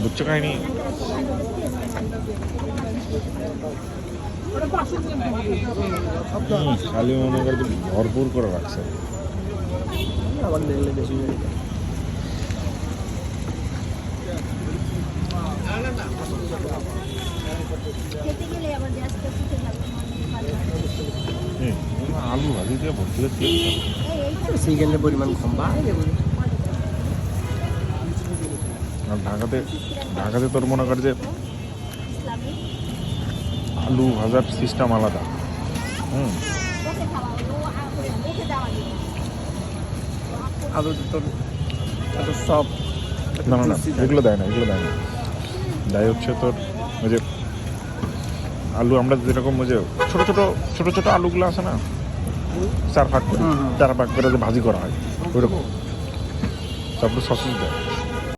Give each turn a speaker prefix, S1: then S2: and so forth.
S1: বুঝছো কাহিনি? খালি মনে করে ভরপুর করে রাখছে।
S2: আবার দেখলে বেশি
S1: আলু ভাজি দিয়ে ভর্তি হচ্ছে।
S2: সিজনের পরিমাণ কম বাইরে
S1: আর ঢাকাতে তোর মনে কর যে আলু ভাজার সিস্টেম আলাদা।
S2: আলু তোর সব
S1: না না না, এগুলো দেয় না, দেয় হচ্ছে তোর ওই যে আলু আমরা যেরকম ওই যে ছোটো ছোটো আলুগুলো আছে না, চার ভাগ করে যে ভাজি করা হয় ওইরকম, তারপরে সসেজ দেয়।